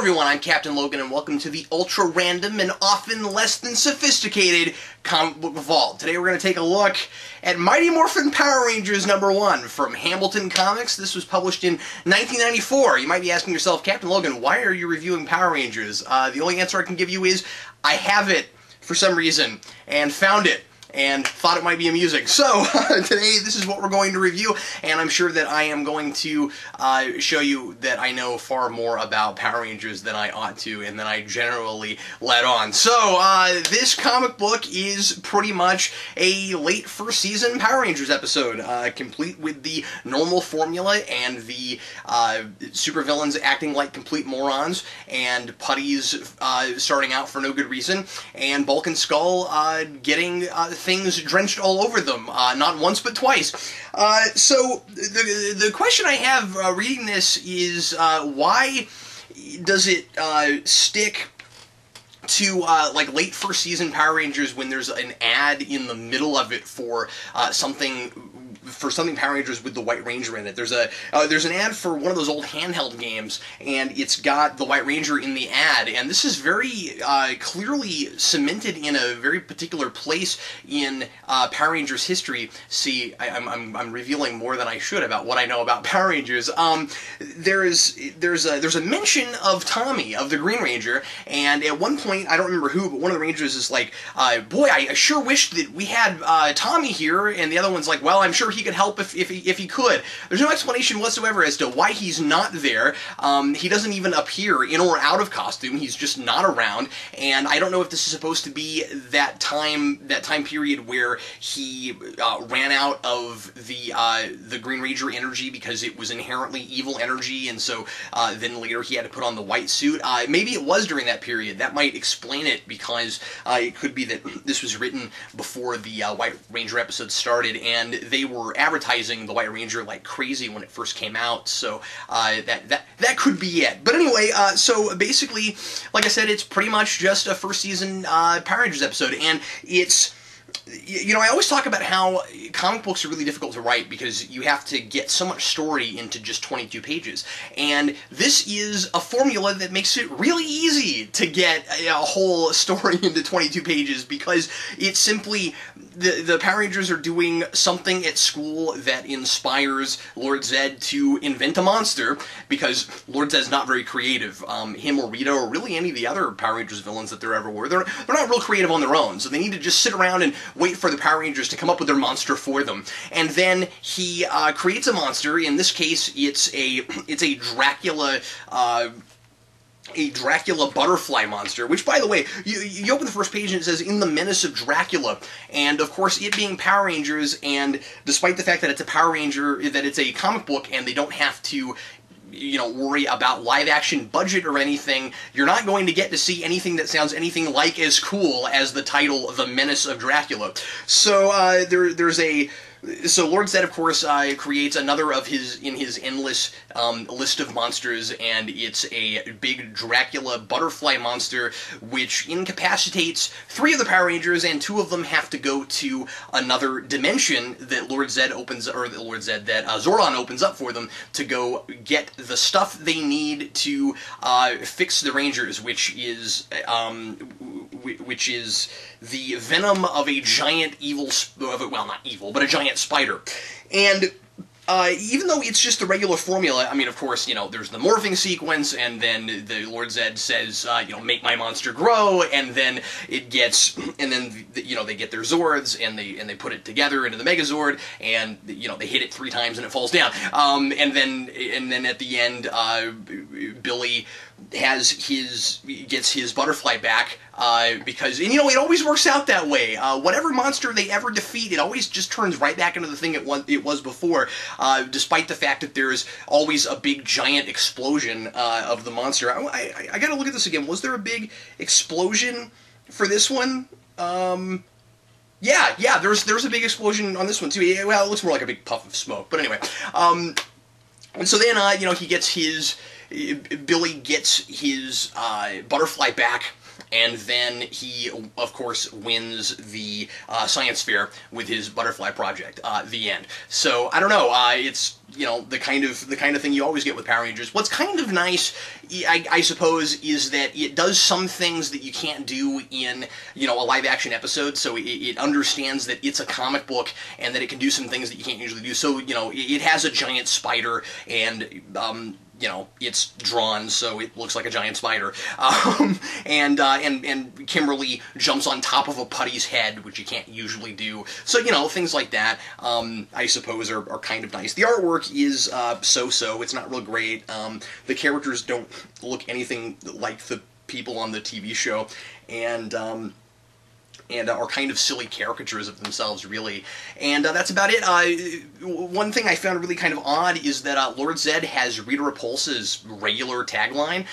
everyone, I'm Captain Logan, and welcome to the ultra-random and often less than sophisticated comic book vault. Today we're going to take a look at Mighty Morphin Power Rangers #1 from Hamilton Comics. This was published in 1994. You might be asking yourself, Captain Logan, why are you reviewing Power Rangers? The only answer I can give you is, I have it for some reason, and found it, and thought it might be amusing. So, today this is what we're going to review, and I'm sure that I am going to show you that I know far more about Power Rangers than I ought to, and than I generally let on. So, this comic book is pretty much a late first season Power Rangers episode, complete with the normal formula, and the supervillains acting like complete morons, and putties starting out for no good reason, and Bulk and Skull getting things drenched all over them, not once but twice. So the question I have reading this is, why does it stick to like late first season Power Rangers when there's an ad in the middle of it for something Power Rangers with the White Ranger in it? There's an ad for one of those old handheld games, and it's got the White Ranger in the ad, and this is very clearly cemented in a very particular place in Power Rangers history. See, I'm revealing more than I should about what I know about Power Rangers. There's a mention of Tommy, of the Green Ranger, and at one point, I don't remember who, but one of the Rangers is like, boy, I sure wish that we had Tommy here, and the other one's like, well, I'm sure he could help if he could. There's no explanation whatsoever as to why he's not there. He doesn't even appear in or out of costume. He's just not around, and I don't know if this is supposed to be that time period where he ran out of the Green Ranger energy because it was inherently evil energy, and so then later he had to put on the white suit. Maybe it was during that period. That might explain it, because it could be that this was written before the White Ranger episode started, and they were advertising the White Ranger like crazy when it first came out, so that could be it. But anyway, so basically, like I said, it's pretty much just a first season Power Rangers episode, and it's, you know, I always talk about how comic books are really difficult to write because you have to get so much story into just 22 pages. And this is a formula that makes it really easy to get a whole story into 22 pages, because it's simply, the Power Rangers are doing something at school that inspires Lord Zed to invent a monster, because Lord Zed's not very creative. Him or Rita, or really any of the other Power Rangers villains that there ever were, they're not real creative on their own, so they need to just sit around and wait for the Power Rangers to come up with their monster for them. And then he creates a monster. In this case, it's a Dracula. A Dracula butterfly monster, which, by the way, you open the first page and it says, "In the Menace of Dracula," and of course, it being Power Rangers, and despite the fact that it's a Power Ranger, that it's a comic book, and they don't have to, you know, worry about live-action budget or anything, you're not going to get to see anything that sounds anything like as cool as the title, "The Menace of Dracula." So, So Lord Zed, of course, creates another of his endless list of monsters, and it's a big Dracula butterfly monster, which incapacitates 3 of the Power Rangers, and 2 of them have to go to another dimension that that Zordon opens up for them to go get the stuff they need to fix the Rangers, which is the venom of a giant evil, well, not evil, but a giant spider. And even though it's just the regular formula, I mean, of course, you know, there's the morphing sequence, and then the Lord Zed says, you know, "Make my monster grow," and then it gets, and then, you know, they get their Zords, and they put it together into the Megazord, and, you know, they hit it 3 times and it falls down. And then at the end, Billy gets his butterfly back, because, and you know, it always works out that way. Whatever monster they ever defeat, it always just turns right back into the thing it was before, despite the fact that there's always a big giant explosion of the monster. I gotta look at this again. Was there a big explosion for this one? Yeah, there's a big explosion on this one too. Well, it looks more like a big puff of smoke, but anyway. And so then, you know, Billy gets his butterfly back, And then he, of course, wins the science fair with his butterfly project. The end. So I don't know. It's, you know, the kind of thing you always get with Power Rangers. What's kind of nice, I suppose, is that it does some things that you can't do in, you know, a live action episode. So it understands that it's a comic book and that it can do some things that you can't usually do. So, you know, it has a giant spider and you know, it's drawn so it looks like a giant spider, and Kimberly jumps on top of a putty's head, which you can't usually do. So, you know, things like that, I suppose, are kind of nice. The artwork is so-so. It's not real great. The characters don't look anything like the people on the TV show, and are kind of silly caricatures of themselves, really. And that's about it. One thing I found really kind of odd is that Lord Zed has Rita Repulsa's regular tagline,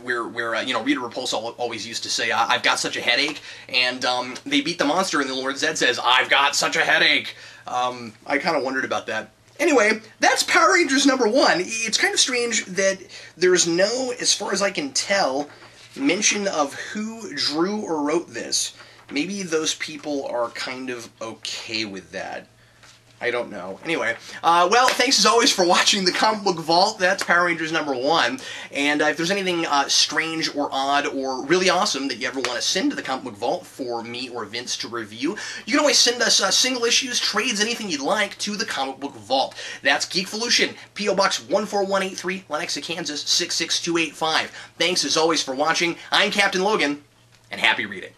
where you know, Rita Repulsa always used to say, "I've got such a headache," and they beat the monster, and then Lord Zed says, "I've got such a headache." I kind of wondered about that. Anyway, that's Power Rangers #1. It's kind of strange that there's no, as far as I can tell, mention of who drew or wrote this. Maybe those people are kind of okay with that. I don't know. Anyway, well, thanks as always for watching the Comic Book Vault. That's Power Rangers #1. And if there's anything strange or odd or really awesome that you ever want to send to the Comic Book Vault for me or Vince to review, you can always send us single issues, trades, anything you'd like to the Comic Book Vault. That's Geekvolution, P.O. Box 14183, Lenexa, Kansas 66285. Thanks as always for watching. I'm Captain Logan, and happy reading.